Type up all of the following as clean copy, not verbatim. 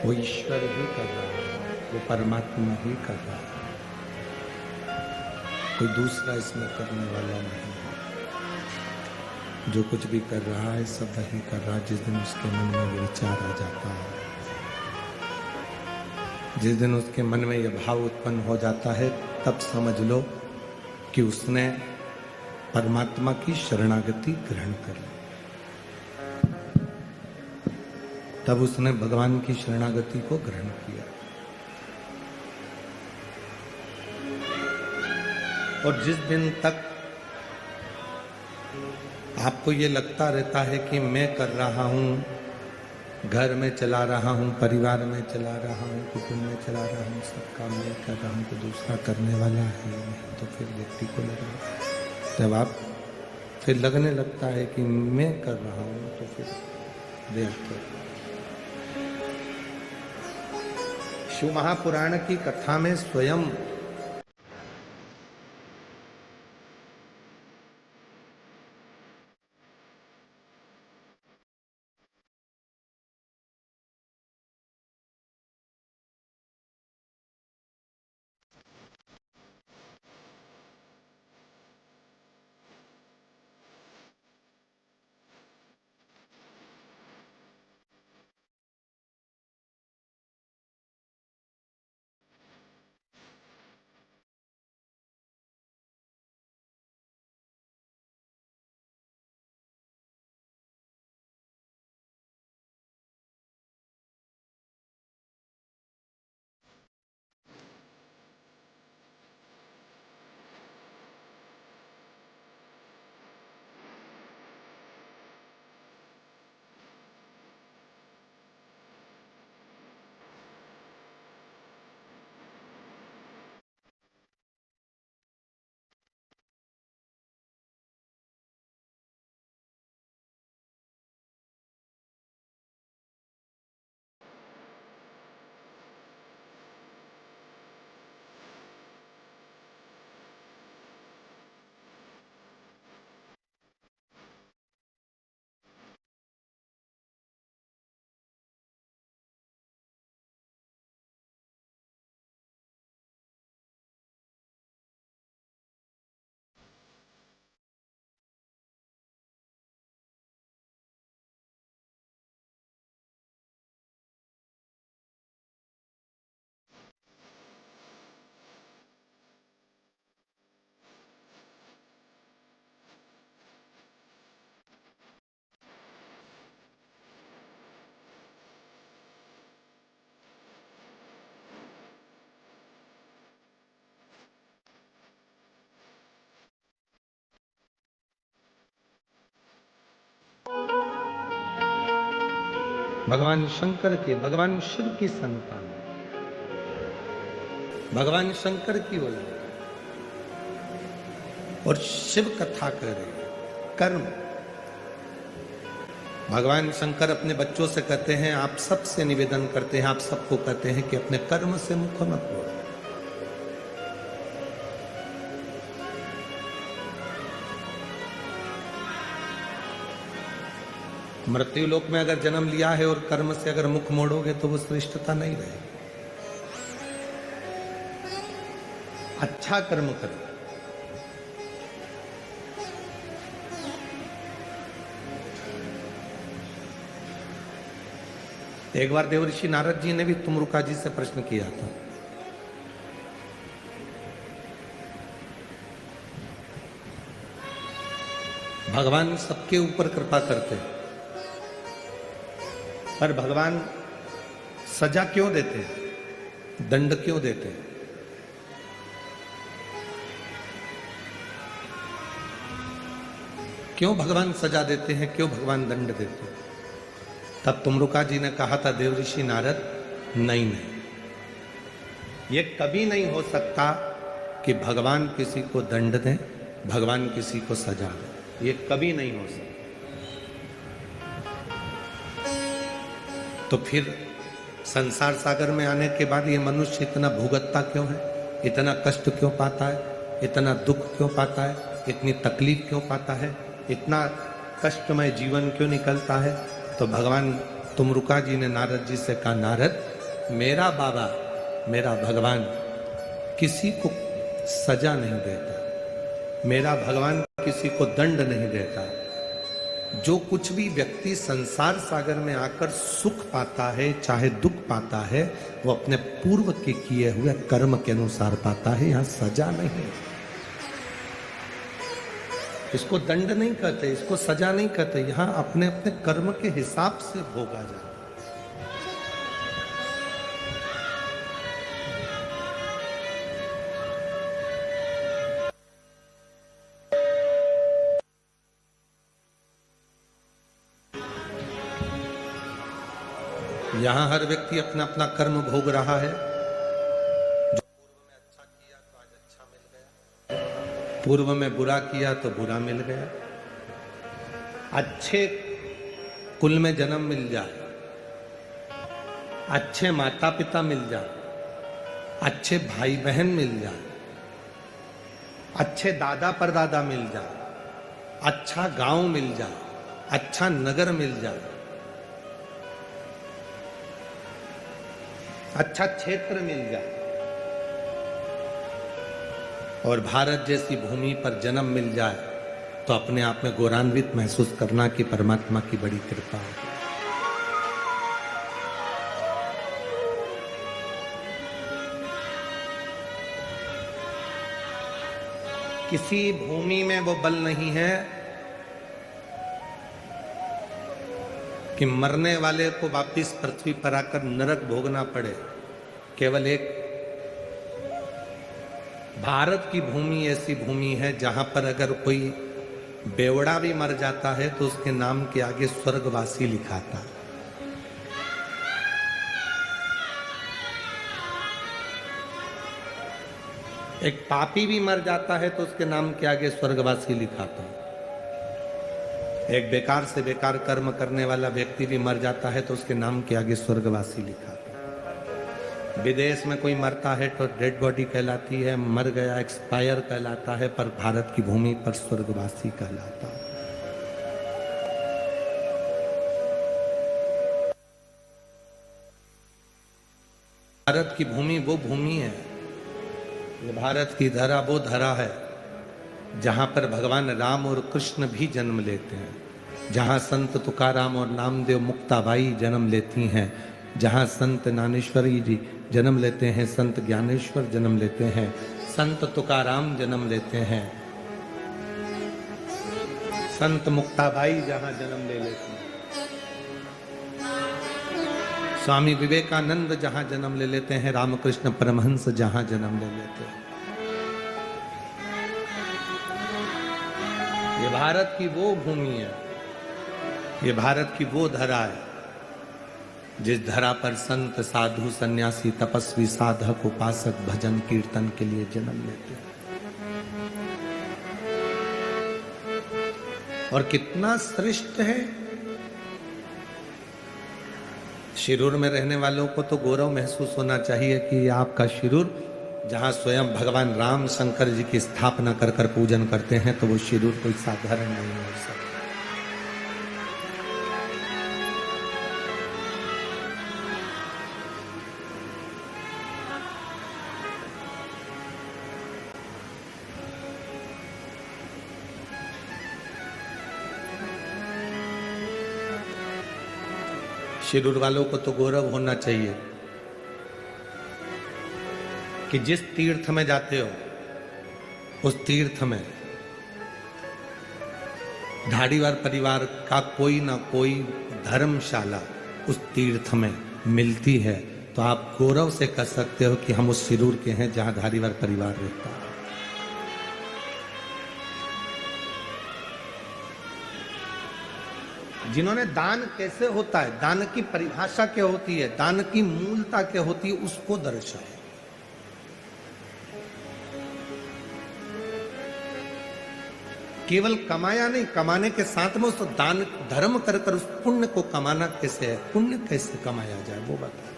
वो ईश्वर ही कर रहा है, वो परमात्मा ही कर रहा है, कोई दूसरा इसमें करने वाला नहीं है। जो कुछ भी कर रहा है सब वही कर रहा है। जिस दिन उसके मन में ये विचार आ जाता है, जिस दिन उसके मन में यह भाव उत्पन्न हो जाता है, तब समझ लो कि उसने परमात्मा की शरणागति ग्रहण कर ली। तब उसने भगवान की शरणागति को ग्रहण किया। और जिस दिन तक आपको ये लगता रहता है कि मैं कर रहा हूं, घर में चला रहा हूं, परिवार में चला रहा हूं, कुटुंब में चला रहा हूं, सब काम मैं कर रहा हूं, तो दूसरा करने वाला है नहीं, तो फिर व्यक्ति को लगेगा। जब आप फिर लगने लगता है कि मैं कर रहा हूं, तो फिर व्यर्थ। शिव महापुराण की कथा में स्वयं भगवान शंकर के, भगवान शिव की संतान, भगवान शंकर की औलाद और शिव कथा कर रहे हैं। कर्म, भगवान शंकर अपने बच्चों से कहते हैं, आप सबसे निवेदन करते हैं, आप सबको कहते हैं कि अपने कर्म से मुख मत मोड़ो। मृत्यु लोक में अगर जन्म लिया है और कर्म से अगर मुख मोड़ोगे तो वो श्रेष्ठता नहीं रहेगी। अच्छा कर्म करो। एक बार देवऋषि नारद जी ने भी तुमरुका जी से प्रश्न किया था। भगवान सबके ऊपर कृपा करते हैं, पर भगवान सजा क्यों देते हैं, दंड क्यों देते हैं? क्यों भगवान सजा देते हैं, क्यों भगवान दंड देते हैं? तब तुमरुका जी ने कहा था, देवऋषि नारद, नहीं, ये कभी नहीं हो सकता कि भगवान किसी को दंड दें, भगवान किसी को सजा दें, ये कभी नहीं हो सकता। तो फिर संसार सागर में आने के बाद ये मनुष्य इतना भुगतता क्यों है, इतना कष्ट क्यों पाता है, इतना दुख क्यों पाता है, इतनी तकलीफ क्यों पाता है, इतना कष्टमय जीवन क्यों निकलता है? तो भगवान तुमरुका जी ने नारद जी से कहा, नारद, मेरा बाबा, मेरा भगवान किसी को सजा नहीं देता, मेरा भगवान किसी को दंड नहीं देता। जो कुछ भी व्यक्ति संसार सागर में आकर सुख पाता है, चाहे दुख पाता है, वो अपने पूर्व के किए हुए कर्म के अनुसार पाता है। यहां सजा नहीं, इसको दंड नहीं कहते, इसको सजा नहीं कहते, यहां अपने अपने कर्म के हिसाब से भोगा जाए। यहां हर व्यक्ति अपना अपना कर्म भोग रहा है। जो पूर्व में अच्छा किया तो आज अच्छा मिल गया, पूर्व में बुरा किया तो बुरा मिल गया। अच्छे कुल में जन्म मिल जाए, अच्छे माता पिता मिल जाए, अच्छे भाई बहन मिल जाए, अच्छे दादा परदादा मिल जाए, अच्छा गांव मिल जाए, अच्छा नगर मिल जाए, अच्छा क्षेत्र मिल जाए, और भारत जैसी भूमि पर जन्म मिल जाए, तो अपने आप में गौरवान्वित महसूस करना कि परमात्मा की बड़ी कृपा है। किसी भूमि में वो बल नहीं है कि मरने वाले को वापिस पृथ्वी पर आकर नरक भोगना पड़े। केवल एक भारत की भूमि ऐसी भूमि है जहां पर अगर कोई बेवड़ा भी मर जाता है तो उसके नाम के आगे स्वर्गवासी लिखाता है। एक पापी भी मर जाता है तो उसके नाम के आगे स्वर्गवासी लिखाता है। एक बेकार से बेकार कर्म करने वाला व्यक्ति भी मर जाता है तो उसके नाम के आगे स्वर्गवासी लिखा था। विदेश में कोई मरता है तो डेड बॉडी कहलाती है, मर गया एक्सपायर कहलाता है, पर भारत की भूमि पर स्वर्गवासी कहलाता है। भारत की भूमि वो भूमि है, ये भारत की धरा वो धरा है जहां पर भगवान राम और कृष्ण भी जन्म लेते हैं, जहां संत तुकाराम और नामदेव मुक्ताबाई जन्म लेती हैं, जहां संत ज्ञानेश्वरी जी जन्म लेते हैं, संत ज्ञानेश्वर जन्म लेते हैं, संत तुकाराम जन्म लेते हैं, संत मुक्ताबाई जहां जन्म ले लेते हैं, स्वामी विवेकानंद जहां जन्म ले लेते हैं, रामकृष्ण परमहंस जहां जन्म ले लेते हैं। ये भारत की वो भूमि है, ये भारत की वो धरा है जिस धरा पर संत साधु सन्यासी तपस्वी साधक उपासक भजन कीर्तन के लिए जन्म लेते हैं। और कितना श्रेष्ठ है। शिरूर में रहने वालों को तो गौरव महसूस होना चाहिए कि आपका शिरूर, जहां स्वयं भगवान राम शंकर जी की स्थापना कर कर पूजन करते हैं, तो वो शिरूर कोई साधारण नहीं हो सकता। शिरूर वालों को तो गौरव होना चाहिए कि जिस तीर्थ में जाते हो उस तीर्थ में धाड़ीवार परिवार का कोई ना कोई धर्मशाला उस तीर्थ में मिलती है, तो आप गौरव से कह सकते हो कि हम उस शिरूर के हैं जहां धाड़ीवार परिवार रहता है। जिन्होंने दान कैसे होता है, दान की परिभाषा क्या होती है, दान की मूलता क्या होती है, उसको दर्शाए। केवल कमाया नहीं, कमाने के साथ में उस दान धर्म कर कर उस पुण्य को कमाना कैसे है, पुण्य कैसे कमाया जाए वो बताए।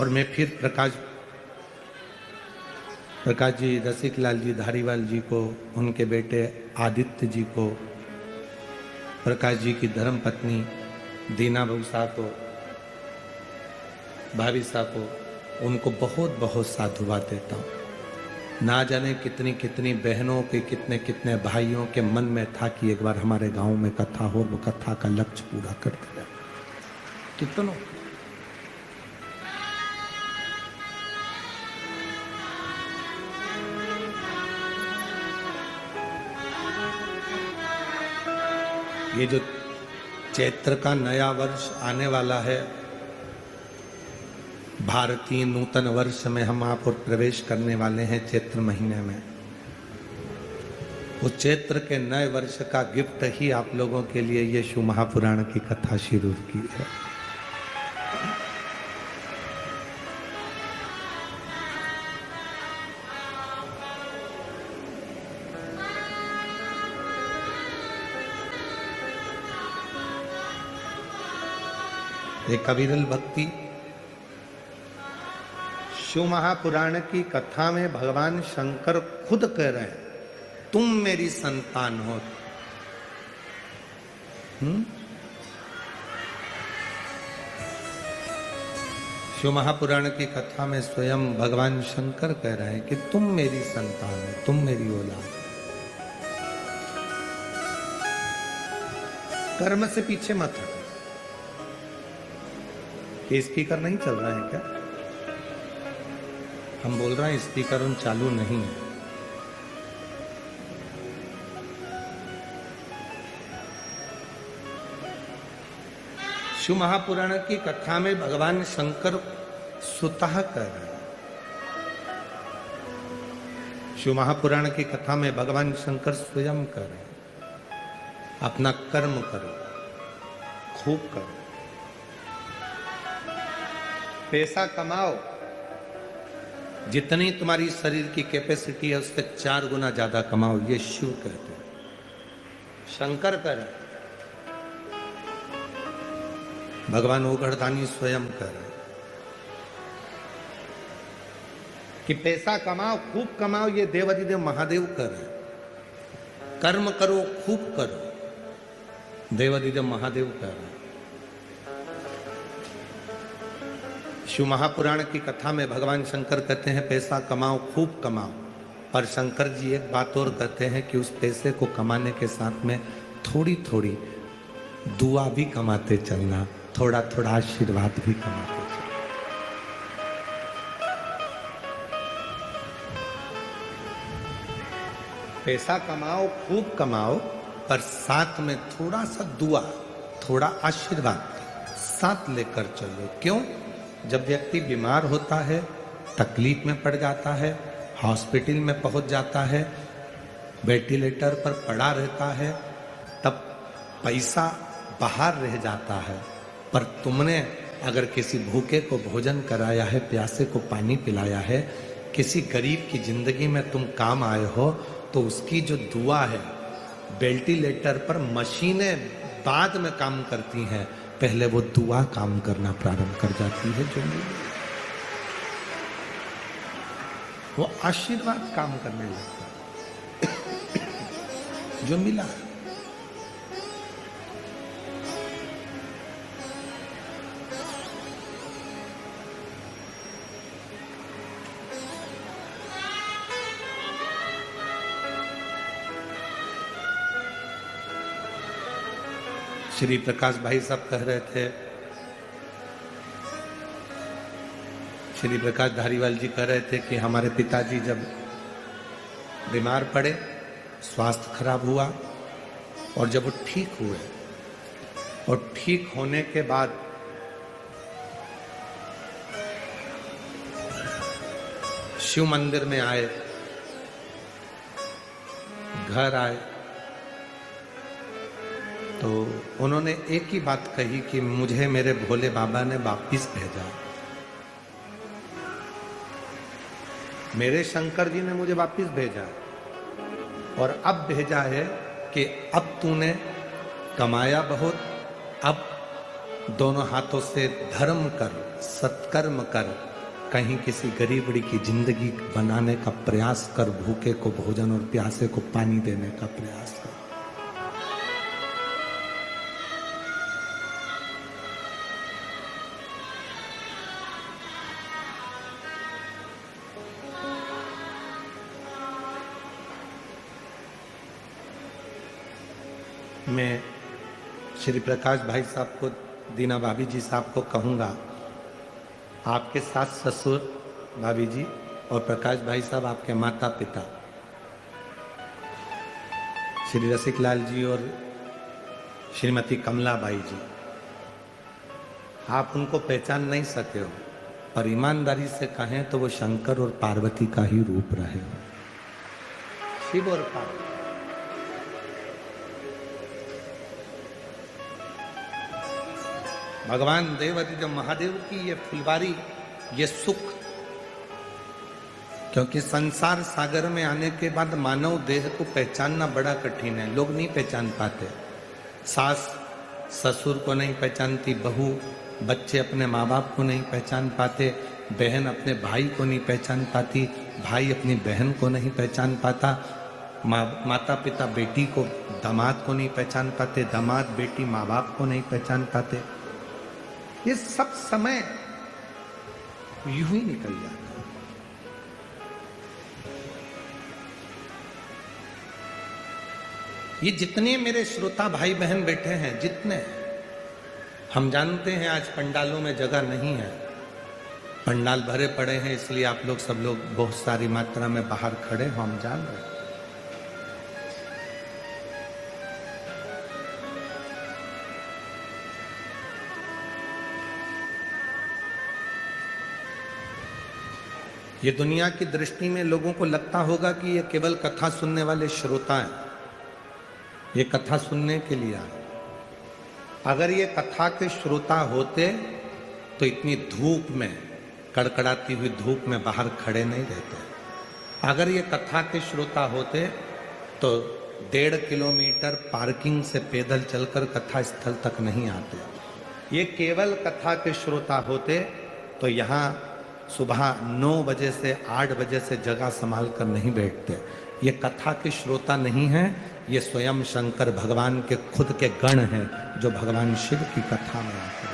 और मैं फिर प्रकाश जी, रसिकलाल जी धारीवाल जी को, उनके बेटे आदित्य जी को, प्रकाश जी की धर्म पत्नी दीना बहू को, भाभी साहब को, उनको बहुत बहुत साधुवाद देता हूँ। ना जाने कितनी कितनी बहनों के, कितने कितने भाइयों के मन में था कि एक बार हमारे गांव में कथा हो, वो कथा का लक्ष्य पूरा कर दिया। कितनों ये जो चैत्र का नया वर्ष आने वाला है, भारतीय नूतन वर्ष में हम आप और प्रवेश करने वाले हैं चैत्र महीने में। उस चैत्र के नए वर्ष का गिफ्ट ही आप लोगों के लिए ये शिव महापुराण की कथा शुरू की है। एक अविरल भक्ति शिव महापुराण की कथा में भगवान शंकर खुद कह रहे हैं, तुम मेरी संतान हो। शिव महापुराण की कथा में स्वयं भगवान शंकर कह रहे हैं कि तुम मेरी संतान हो, तुम मेरी औलाद। कर्म से पीछे मत हटो। ये स्पीकर नहीं चल रहा है क्या? हम बोल रहे हैं स्पीकर उन चालू नहीं है। शिव महापुराण की कथा में भगवान शंकर स्वतः कर रहे हैं। शिव महापुराण की कथा में भगवान शंकर स्वयं कर रहे हैं, अपना कर्म करो, खूब करो, पैसा कमाओ, जितनी तुम्हारी शरीर की कैपेसिटी है उससे 4 गुना ज्यादा कमाओ। ये शिव कहते हैं, शंकर कर, भगवान ओघड़दानी स्वयं कर कि पैसा कमाओ, खूब कमाओ। ये देवाधिदेव महादेव कर, कर्म करो, खूब करो, देवाधिदेव महादेव कर। शिव महापुराण की कथा में भगवान शंकर कहते हैं पैसा कमाओ, खूब कमाओ, पर शंकर जी एक बात और कहते हैं कि उस पैसे को कमाने के साथ में थोड़ी थोड़ी दुआ भी कमाते चलना, थोड़ा थोड़ा आशीर्वाद भी कमाते चलना। पैसा कमाओ, खूब कमाओ, पर साथ में थोड़ा सा दुआ, थोड़ा आशीर्वाद साथ लेकर चलो। क्यों? जब व्यक्ति बीमार होता है, तकलीफ में पड़ जाता है, हॉस्पिटल में पहुंच जाता है, वेंटिलेटर पर पड़ा रहता है, तब पैसा बाहर रह जाता है, पर तुमने अगर किसी भूखे को भोजन कराया है, प्यासे को पानी पिलाया है, किसी गरीब की जिंदगी में तुम काम आए हो, तो उसकी जो दुआ है, वेंटिलेटर पर मशीनें बाद में काम करती हैं, पहले वो दुआ काम करना प्रारंभ कर जाती है। जो वो आशीर्वाद काम करने लगता है जो मिला। श्री प्रकाश भाई साहब कह रहे थे, श्री प्रकाश धारीवाल जी कह रहे थे कि हमारे पिताजी जब बीमार पड़े, स्वास्थ्य खराब हुआ, और जब वो ठीक हुए और ठीक होने के बाद शिव मंदिर में आए, घर आए, तो उन्होंने एक ही बात कही कि मुझे मेरे भोले बाबा ने वापिस भेजा। मेरे शंकर जी ने मुझे वापिस भेजा, और अब भेजा है कि अब तूने कमाया बहुत, अब दोनों हाथों से धर्म कर, सत्कर्म कर, कहीं किसी गरीबड़ी की जिंदगी बनाने का प्रयास कर, भूखे को भोजन और प्यासे को पानी देने का प्रयास कर। मैं श्री प्रकाश भाई साहब को, दीना भाभी जी साहब को कहूँगा, आपके सास ससुर भाभी जी और प्रकाश भाई साहब आपके माता पिता श्री रसिक लाल जी और श्रीमती कमला बाई जी, आप उनको पहचान नहीं सके हो, पर ईमानदारी से कहें तो वो शंकर और पार्वती का ही रूप रहे हो, शिव और पार्वती। भगवान देवाधिदेव महादेव की ये फुलवारी, ये सुख, क्योंकि संसार सागर में आने के बाद मानव देह को पहचानना बड़ा कठिन है, लोग नहीं पहचान पाते। सास ससुर को नहीं पहचानती, बहू बच्चे अपने माँ बाप को नहीं पहचान पाते, बहन अपने भाई को नहीं पहचान पाती, भाई अपनी बहन को नहीं पहचान पाता, माता पिता बेटी को, दामाद को नहीं पहचान पाते, दामाद बेटी माँ बाप को नहीं पहचान पाते। ये सब समय यूं ही निकल जाता है। ये जितने मेरे श्रोता भाई बहन बैठे हैं, जितने, हम जानते हैं आज पंडालों में जगह नहीं है, पंडाल भरे पड़े हैं, इसलिए आप लोग सब लोग बहुत सारी मात्रा में बाहर खड़े हो, हम जान रहे हैं। ये दुनिया की दृष्टि में लोगों को लगता होगा कि ये केवल कथा सुनने वाले श्रोता हैं, ये कथा सुनने के लिए आए। अगर ये कथा के श्रोता होते तो इतनी धूप में, कड़कड़ाती हुई धूप में बाहर खड़े नहीं रहते। अगर ये कथा के श्रोता होते तो 1.5 किलोमीटर पार्किंग से पैदल चलकर कथा स्थल तक नहीं आते। ये केवल कथा के श्रोता होते तो यहाँ सुबह 9 बजे से 8 बजे से जगह संभाल कर नहीं बैठते। ये कथा के श्रोता नहीं हैं, ये स्वयं शंकर भगवान के खुद के गण हैं जो भगवान शिव की कथा में आकर।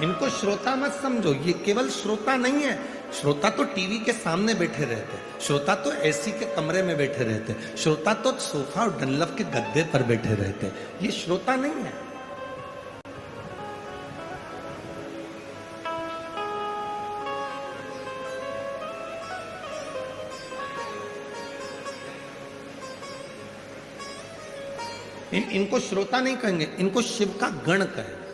इनको श्रोता मत समझो, ये केवल श्रोता नहीं है। श्रोता तो टीवी के सामने बैठे रहते, श्रोता तो एसी के कमरे में बैठे रहते, श्रोता तो सोफा और डनलप के गद्दे पर बैठे रहते। ये श्रोता नहीं है। इनको श्रोता नहीं कहेंगे, इनको शिव का गण कहेंगे।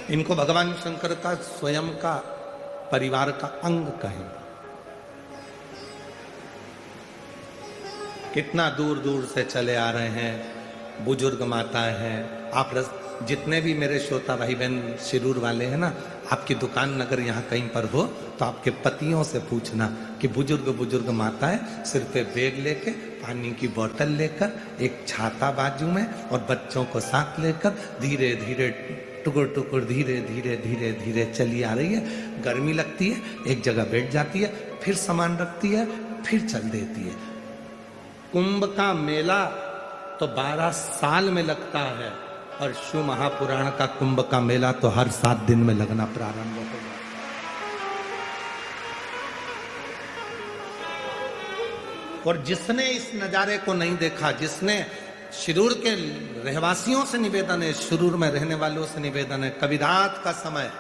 इनको भगवान शंकर का स्वयं का परिवार का अंग कहेंगे। कितना दूर दूर से चले आ रहे हैं, बुजुर्ग माताएं हैं। आप जितने भी मेरे श्रोता भाई बहन शिरूर वाले हैं ना, आपकी दुकान अगर यहाँ कहीं पर हो तो आपके पतियों से पूछना कि बुजुर्ग माताएं सिर पे बैग लेके, पानी की बोतल लेकर, एक छाता बाजू में और बच्चों को साथ लेकर धीरे धीरे टुकुर धीरे धीरे चली आ रही है। गर्मी लगती है, एक जगह बैठ जाती है, फिर सामान रखती है, फिर चल देती है। कुंभ का मेला तो 12 साल में लगता है और शिव महापुराण का कुंभ का मेला तो हर 7 दिन में लगना प्रारंभ हो गया। और जिसने इस नजारे को नहीं देखा, जिसने, शिरूर के रहवासियों से निवेदन है, शिरूर में रहने वालों से निवेदन है, कभी रात का समय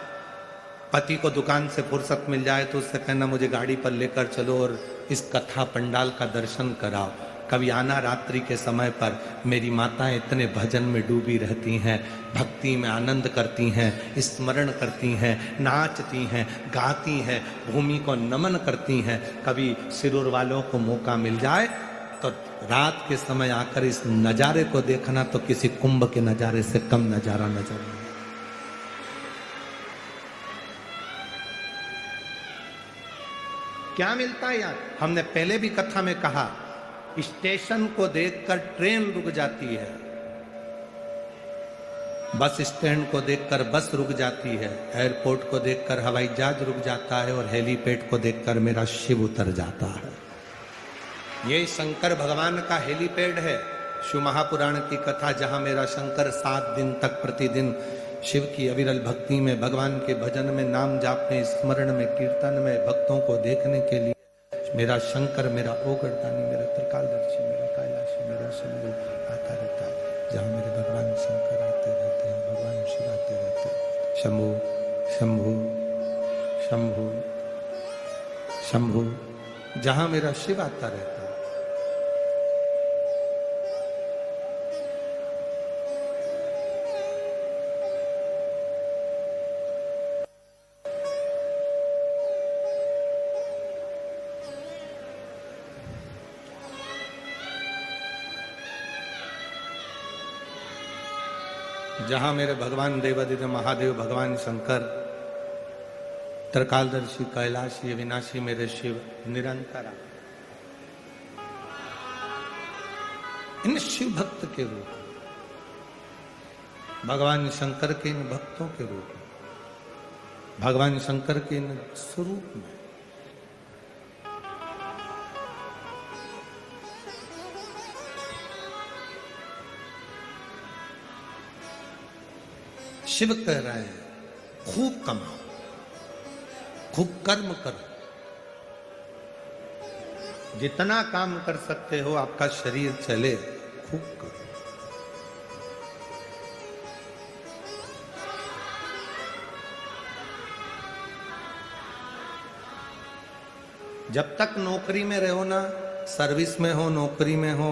पति को दुकान से फुर्सत मिल जाए तो उससे कहना मुझे गाड़ी पर लेकर चलो और इस कथा पंडाल का दर्शन कराओ। कभी आना रात्रि के समय पर, मेरी माताएं इतने भजन में डूबी रहती हैं, भक्ति में आनंद करती हैं, स्मरण करती हैं, नाचती हैं, गाती हैं, भूमि को नमन करती हैं। कभी शिरूर वालों को मौका मिल जाए तो रात के समय आकर इस नज़ारे को देखना तो किसी कुंभ के नज़ारे से कम नज़ारा नजर नहीं। क्या मिलता है यार? हमने पहले भी कथा में कहा, स्टेशन को देखकर ट्रेन रुक जाती है, बस स्टैंड को देखकर बस रुक जाती है, एयरपोर्ट को देखकर हवाई जहाज रुक जाता है, और हेलीपैड को देखकर मेरा शिव उतर जाता है। ये शंकर भगवान का हेलीपैड है। शिव महापुराण की कथा, जहां मेरा शंकर 7 दिन तक प्रतिदिन शिव की अविरल भक्ति में, भगवान के भजन में, नाम जाप में, स्मरण में, कीर्तन में, भक्तों को देखने के लिए मेरा शंकर, मेरा ओगरदानी, मेरा त्रिकालदर्शी, मेरा कैलाशी, मेरा शंभु आता रहता है। जहां मेरे भगवान शंकर आते रहते हैं, भगवान शिव आते रहते हैं। शंभु शंभु शंभु शंभु, जहां मेरा शिव आता रहता है। जहां मेरे भगवान देवादिदेव महादेव, भगवान शंकर, त्रिकालदर्शी, कैलाशी, अविनाशी मेरे शिव निरंतर, इन शिव भक्त के रूप, भगवान शंकर के इन भक्तों के रूप में, भगवान शंकर के इन स्वरूप में शिव कह रहे हैं, खूब कमाओ, खूब कर्म करो, जितना काम कर सकते हो, आपका शरीर चले, खूब करो। जब तक नौकरी में रहो ना, सर्विस में हो, नौकरी में हो,